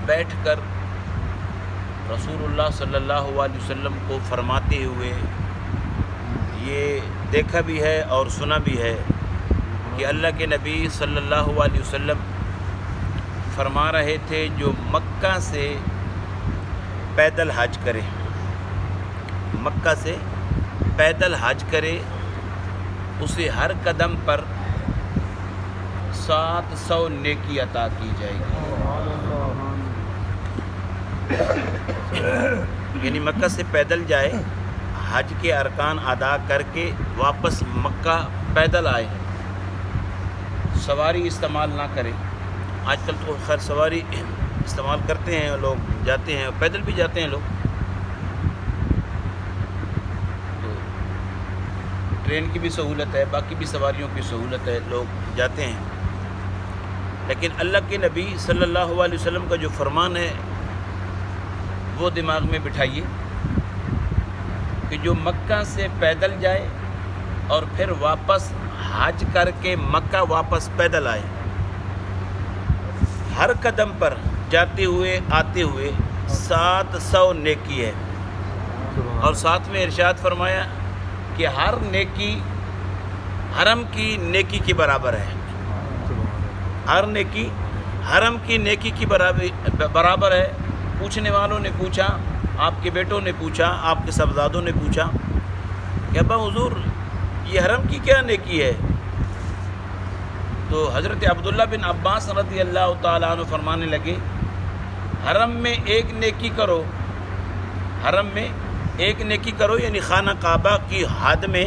بیٹھ کر رسول اللہ صلی اللہ علیہ وسلم کو فرماتے ہوئے یہ دیکھا بھی ہے اور سنا بھی ہے کہ اللہ کے نبی صلی اللہ علیہ وسلم فرما رہے تھے جو مکہ سے پیدل حج کرے، مکہ سے پیدل حج کرے، اسے ہر قدم پر 700 نیکی عطا کی جائے گی۔ یعنی مکہ سے پیدل جائے، حج کے ارکان ادا کر کے واپس مکہ پیدل آئے، سواری استعمال نہ کرے۔ آج کل تو خیر سواری استعمال کرتے ہیں لوگ، جاتے ہیں، پیدل بھی جاتے ہیں لوگ، تو ٹرین کی بھی سہولت ہے، باقی بھی سواریوں کی سہولت ہے، لوگ جاتے ہیں۔ لیکن اللہ کے نبی صلی اللہ علیہ وسلم کا جو فرمان ہے وہ دماغ میں بٹھائیے کہ جو مکہ سے پیدل جائے اور پھر واپس حج کر کے مکہ واپس پیدل آئے، ہر قدم پر جاتے ہوئے آتے ہوئے 700 نیکی ہے۔ اور ساتھ میں ارشاد فرمایا کہ ہر نیکی حرم کی نیکی کی برابر ہے، ہر نیکی حرم کی نیکی کی برابر ہے۔ پوچھنے والوں نے پوچھا، آپ کے بیٹوں نے پوچھا، آپ کے صاحبزادوں نے پوچھا کہ ابا حضور یہ حرم کی کیا نیکی ہے؟ تو حضرت عبداللہ بن عباس رضی اللہ تعالیٰ عنہ فرمانے لگے، حرم میں ایک نیکی کرو، حرم میں ایک نیکی کرو، یعنی خانہ کعبہ کی حد میں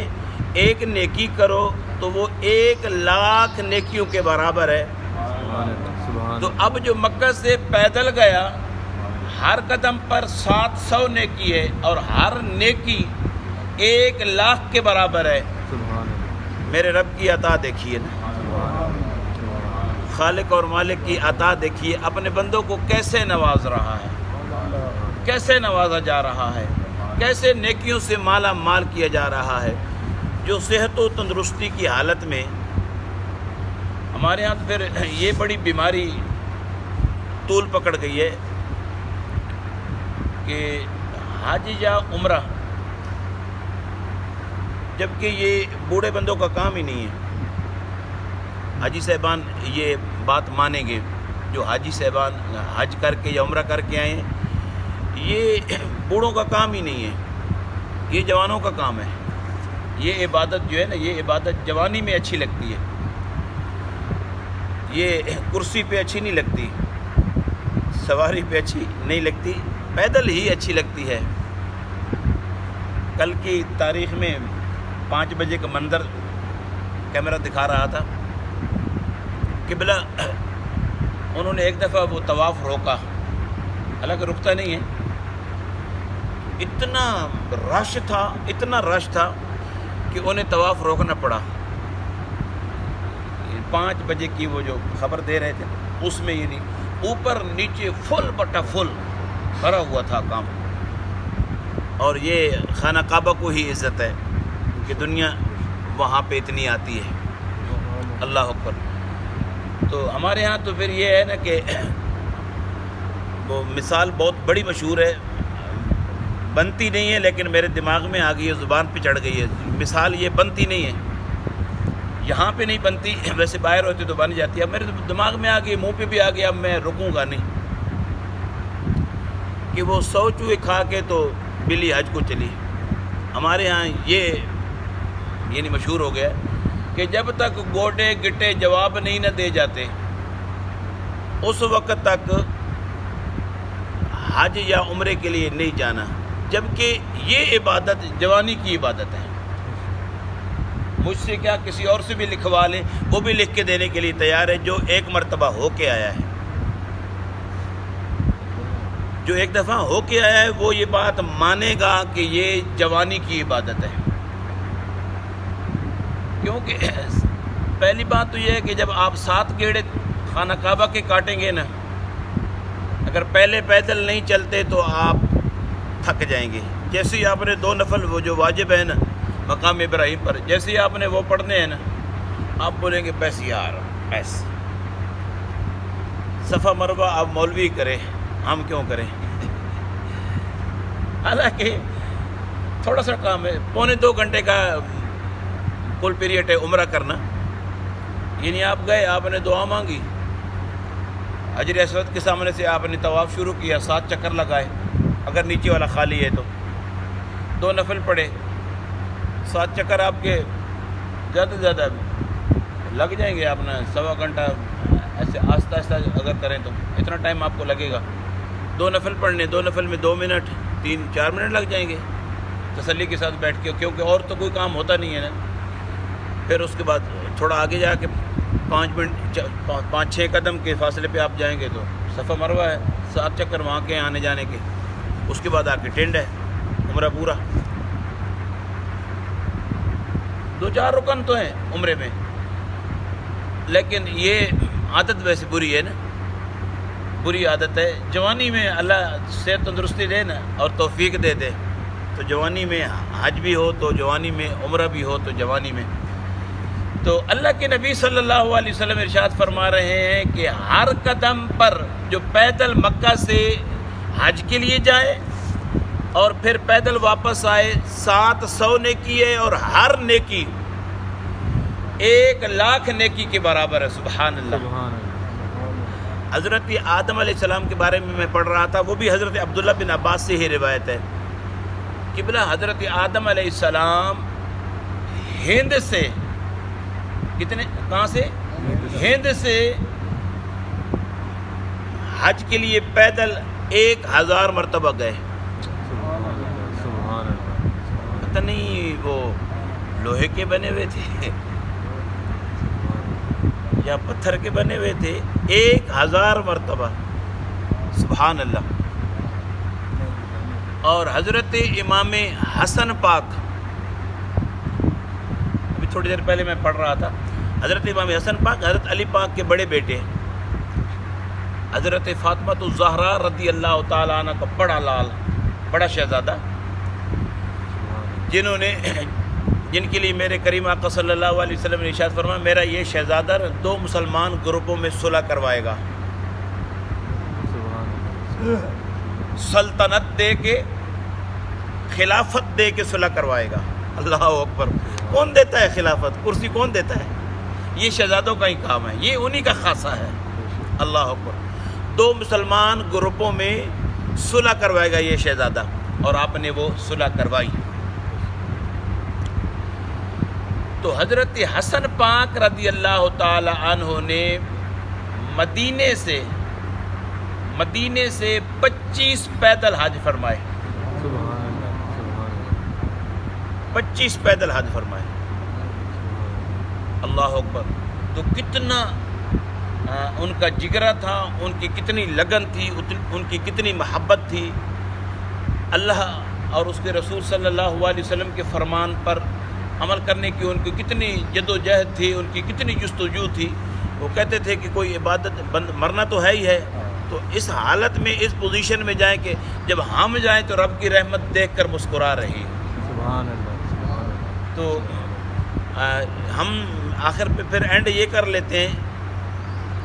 ایک نیکی کرو تو وہ 1,00,000 نیکیوں کے برابر ہے۔ تو اب جو مکہ سے پیدل گیا ہر قدم پر 700 نیکی ہے اور ہر نیکی 1,00,000 کے برابر ہے۔ میرے رب کی عطا دیکھیے نا، خالق اور مالک کی عطا دیکھیے، اپنے بندوں کو کیسے نواز رہا ہے، کیسے نوازا جا رہا ہے، کیسے نیکیوں سے مالا مال کیا جا رہا ہے۔ جو صحت و تندرستی کی حالت میں ہمارے ہاں تو پھر یہ بڑی بیماری طول پکڑ گئی ہے کہ حج یا عمرہ، جبکہ یہ بوڑھے بندوں کا کام ہی نہیں ہے۔ حاجی صاحبان یہ بات مانیں گے، جو حاجی صاحبان حج کر کے یا عمرہ کر کے آئے ہیں، یہ بوڑھوں کا کام ہی نہیں ہے، یہ جوانوں کا کام ہے۔ یہ عبادت جو ہے نا، یہ عبادت جوانی میں اچھی لگتی ہے، یہ کرسی پہ اچھی نہیں لگتی، سواری پہ اچھی نہیں لگتی، پیدل ہی اچھی لگتی ہے۔ کل کی تاریخ میں 5 بجے کا منظر کیمرہ دکھا رہا تھا، قبلہ انہوں نے ایک دفعہ وہ طواف روکا، حالانکہ رکتا نہیں ہے، اتنا رش تھا، اتنا رش تھا کہ انہیں طواف روکنا پڑا۔ 5 بجے کی وہ جو خبر دے رہے تھے اس میں یہ نہیں، اوپر نیچے فل بٹا فل بھرا ہوا تھا کام۔ اور یہ خانہ کعبہ کو ہی عزت ہے کہ دنیا وہاں پہ اتنی آتی ہے، اللہ اکبر۔ تو ہمارے ہاں تو پھر یہ ہے نا کہ وہ مثال بہت بڑی مشہور ہے، بنتی نہیں ہے لیکن میرے دماغ میں آ گئی ہے، زبان پہ چڑھ گئی ہے۔ مثال یہ بنتی نہیں ہے، یہاں پہ نہیں بنتی، ویسے باہر ہوتی تو بن جاتی ہے، اب میرے دماغ میں آ گئی، منہ پہ بھی آ گیا، اب میں رکوں گا نہیں کہ وہ 100 چوہے کھا کے تو بلی حج کو چلی۔ ہمارے ہاں یہ یعنی مشہور ہو گیا کہ جب تک گوڈے گٹے جواب نہیں نہ دے جاتے اس وقت تک حج یا عمرے کے لیے نہیں جانا، جبکہ یہ عبادت جوانی کی عبادت ہے۔ مجھ سے کیا کسی اور سے بھی لکھوا لیں، وہ بھی لکھ کے دینے کے لیے تیار ہے، جو ایک مرتبہ ہو کے آیا ہے، جو ایک دفعہ ہو کے آیا ہے وہ یہ بات مانے گا کہ یہ جوانی کی عبادت ہے۔ کیونکہ پہلی بات تو یہ ہے کہ جب آپ 7 گیڑے خانہ کعبہ کے کاٹیں گے نا، اگر پہلے پیدل نہیں چلتے تو آپ تھک جائیں گے۔ جیسے ہی آپ نے 2 نفل وہ جو واجب ہے نا مقام ابراہیم پر، جیسے ہی آپ نے وہ پڑھنے ہیں نا، آپ بولیں گے بس یار بس، صفا مروہ آپ مولوی کرے، ہم کیوں کریں؟ حالانکہ تھوڑا سا کام ہے، 2.25 گھنٹے کا کل پیریڈ ہے عمرہ کرنا. یعنی آپ گئے، آپ نے دعا مانگی، حجر اسود کے سامنے سے آپ نے طواف شروع کیا، 7 چکر لگائے، اگر نیچے والا خالی ہے تو 2 نفل پڑھے، 7 چکر آپ کے زیادہ سے زیادہ لگ جائیں گے. آپ نے 1.25 گھنٹہ ایسے آہستہ آہستہ اگر کریں تو اتنا ٹائم آپ کو لگے گا. 2 نفل پڑھنے، 2 نفل میں 2 منٹ، 3-4 منٹ لگ جائیں گے تسلی کے ساتھ بیٹھ کے، کیونکہ اور تو کوئی کام ہوتا نہیں ہے نا. پھر اس کے بعد تھوڑا آگے جا کے 5-6 قدم کے فاصلے پہ آپ جائیں گے تو صفا مروہ ہے، 7 چکر وہاں کے آنے جانے کے. اس کے بعد آ کے ٹینڈ ہے، عمرہ پورا. 2-4 رکن تو ہیں عمرے میں، لیکن یہ عادت ویسے بری ہے نا، بری عادت ہے. جوانی میں اللہ صحت تندرستی دے نا اور توفیق دے دے تو جوانی میں حج بھی ہو، تو جوانی میں عمرہ بھی ہو، تو جوانی میں. تو اللہ کے نبی صلی اللہ علیہ وسلم ارشاد فرما رہے ہیں کہ ہر قدم پر جو پیدل مکہ سے حج کے لیے جائے اور پھر پیدل واپس آئے، 700 نیکی ہے، اور ہر نیکی 1,00,000 نیکی کے برابر ہے. سبحان اللہ. حضرت آدم علیہ السلام کے بارے میں پڑھ رہا تھا، وہ بھی حضرت عبداللہ بن عباس سے ہی روایت ہے. قبلہ حضرت آدم علیہ السلام ہند سے کہاں سے؟ ہند سے حج کے لیے پیدل 1000 مرتبہ گئے. پتہ نہیں وہ لوہے کے بنے ہوئے تھے یا پتھر کے بنے ہوئے تھے، 1000 مرتبہ. سبحان اللہ. اور حضرت امام حسن پاک، ابھی تھوڑی دیر پہلے میں پڑھ رہا تھا، حضرت امام حسن پاک حضرت علی پاک کے بڑے بیٹے، حضرت فاطمہ الزہرا رضی اللہ تعالیٰ عنہ کا بڑا لال، بڑا شہزادہ، جن کے لیے میرے کریم آقا صلی اللہ علیہ وسلم نے ارشاد فرمایا میرا یہ شہزادہ 2 مسلمان گروپوں میں صلح کروائے گا، سلطنت دے کے، خلافت دے کے صلح کروائے گا. اللہ اکبر. کون دیتا ہے خلافت؟ کرسی کون دیتا ہے؟ یہ شہزادوں کا ہی کام ہے، یہ انہی کا خاصہ ہے. اللہ اکبر. 2 مسلمان گروپوں میں صلح کروائے گا یہ شہزادہ، اور آپ نے وہ صلح کروائی. تو حضرت حسن پاک رضی اللہ تعالی عنہ نے مدینے سے 25 پیدل حج فرمائے. 25 پیدل حج فرمائے. اللہ اکبر. تو کتنا ان کا جگرا تھا، ان کی کتنی لگن تھی، ان کی کتنی محبت تھی، اللہ اور اس کے رسول صلی اللہ علیہ وسلم کے فرمان پر عمل کرنے کی ان کی کتنی جد و جہد تھی، ان کی کتنی جستجو تھی. وہ کہتے تھے کہ کوئی عبادت مرنا تو ہے ہی ہے، تو اس حالت میں، اس پوزیشن میں جائیں کہ جب ہم جائیں تو رب کی رحمت دیکھ کر مسکرا رہی. سبحان اللہ. تو ہم آخر پہ پھر اینڈ یہ کر لیتے ہیں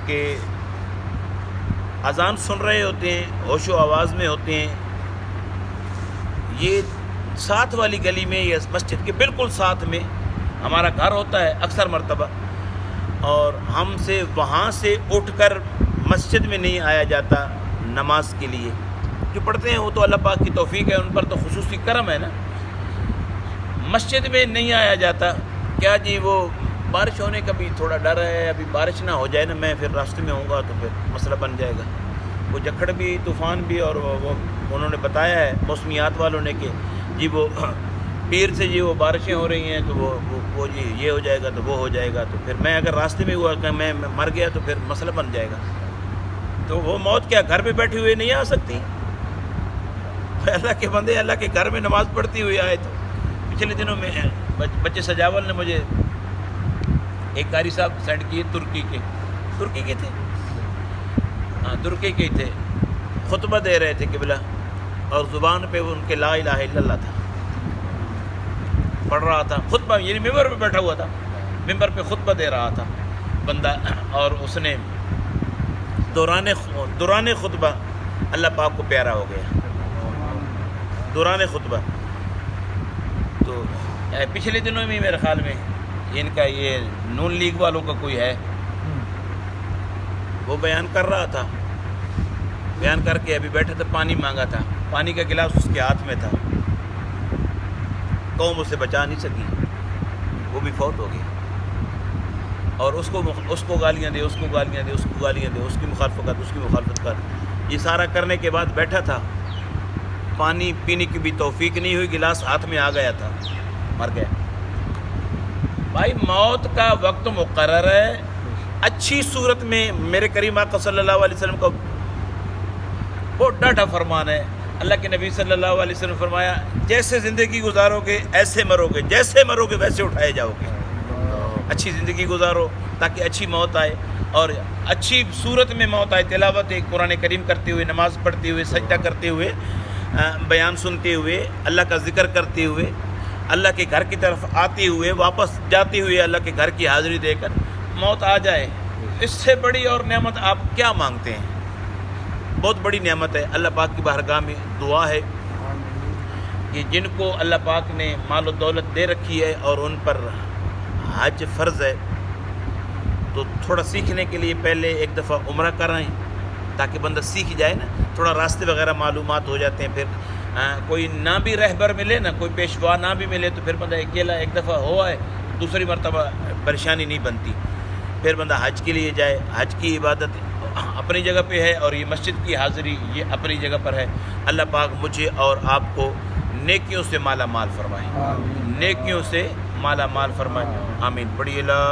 کہ اذان سن رہے ہوتے ہیں، ہوش و آواز میں ہوتے ہیں. یہ ساتھ والی گلی میں یا مسجد کے بالکل ساتھ میں ہمارا گھر ہوتا ہے اکثر مرتبہ، اور ہم سے وہاں سے اٹھ کر مسجد میں نہیں آیا جاتا نماز کے لیے. جو پڑھتے ہیں وہ تو اللہ پاک کی توفیق ہے، ان پر تو خصوصی کرم ہے نا. مسجد میں نہیں آیا جاتا، کیا جی وہ بارش ہونے کا بھی تھوڑا ڈر ہے، ابھی بارش نہ ہو جائے نا، میں پھر راستے میں ہوں گا تو پھر مسئلہ بن جائے گا. وہ جکھڑ بھی، طوفان بھی، اور وہ انہوں نے بتایا ہے موسمیات والوں نے کہ جی وہ پیر سے جی وہ بارشیں ہو رہی ہیں تو وہ جی یہ ہو جائے گا تو وہ ہو جائے گا. تو پھر میں اگر راستے میں ہوا کہ میں مر گیا تو پھر مسئلہ بن جائے گا. تو وہ موت کیا گھر پہ بیٹھی ہوئے نہیں آ سکتی؟ اللہ کے بندے اللہ کے گھر میں نماز پڑھتی ہوئی آئے. تو پچھلے دنوں میں بچے سجاول نے مجھے ایک قاری صاحب سینڈ کیے، ترکی کے تھے، ہاں ترکی کے تھے، خطبہ دے رہے تھے قبلہ، اور زبان پہ ان کے لا الہ الا اللہ تھا، پڑھ رہا تھا خطبہ، یعنی ممبر پہ بیٹھا ہوا تھا، ممبر پہ خطبہ دے رہا تھا بندہ، اور اس نے دوران خطبہ اللہ پاک کو پیارا ہو گیا دوران خطبہ. تو پچھلے دنوں میں میرے خیال میں ان کا یہ نون لیگ والوں کا کوئی ہے، وہ بیان کر رہا تھا، بیان کر کے ابھی بیٹھا تھا، پانی مانگا تھا، پانی کا گلاس اس کے ہاتھ میں تھا، قوم اسے بچا نہیں سکی، وہ بھی فوت ہو گیا. اور اس کو گالیاں دے، اس کو گالیاں دے، اس کو گالیاں دے، اس کی مخالفت کر، اس کی مخالفت کر. یہ سارا کرنے کے بعد بیٹھا تھا، پانی پینے کی بھی توفیق نہیں ہوئی، گلاس ہاتھ میں آ گیا تھا، مر گیا. بھائی موت کا وقت مقرر ہے. اچھی صورت میں میرے کریم آقا صلی اللہ علیہ وسلم کا بہت ڈاٹا فرمان ہے. اللہ کے نبی صلی اللہ علیہ وسلم فرمایا جیسے زندگی گزارو گے ایسے مرو گے، جیسے مرو گے ویسے اٹھائے جاؤ گے. اچھی زندگی گزارو تاکہ اچھی موت آئے، اور اچھی صورت میں موت آئے، تلاوت قرآن کریم کرتے ہوئے، نماز پڑھتے ہوئے، سجدہ کرتے ہوئے، بیان سنتے ہوئے، اللہ کا ذکر کرتے ہوئے، اللہ کے گھر کی طرف آتے ہوئے، واپس جاتے ہوئے اللہ کے گھر کی حاضری دے کر موت آ جائے. اس سے بڑی اور نعمت آپ کیا مانگتے ہیں؟ بہت بڑی نعمت ہے. اللہ پاک کی بارگاہ میں دعا ہے کہ جن کو اللہ پاک نے مال و دولت دے رکھی ہے اور ان پر حج فرض ہے، تو تھوڑا سیکھنے کے لیے پہلے ایک دفعہ عمرہ کرائیں تاکہ بندہ سیکھ جائے نا، تھوڑا راستے وغیرہ معلومات ہو جاتے ہیں. پھر کوئی نہ بھی رہبر ملے نا، کوئی پیشوا نہ بھی ملے، تو پھر بندہ اکیلا ایک دفعہ ہو آئے، دوسری مرتبہ پریشانی نہیں بنتی. پھر بندہ حج کے لیے جائے. حج کی عبادت اپنی جگہ پہ ہے اور یہ مسجد کی حاضری یہ اپنی جگہ پر ہے. اللہ پاک مجھے اور آپ کو نیکیوں سے مالا مال فرمائے، نیکیوں سے مالا مال فرمائے. آمین. پڑھیے لا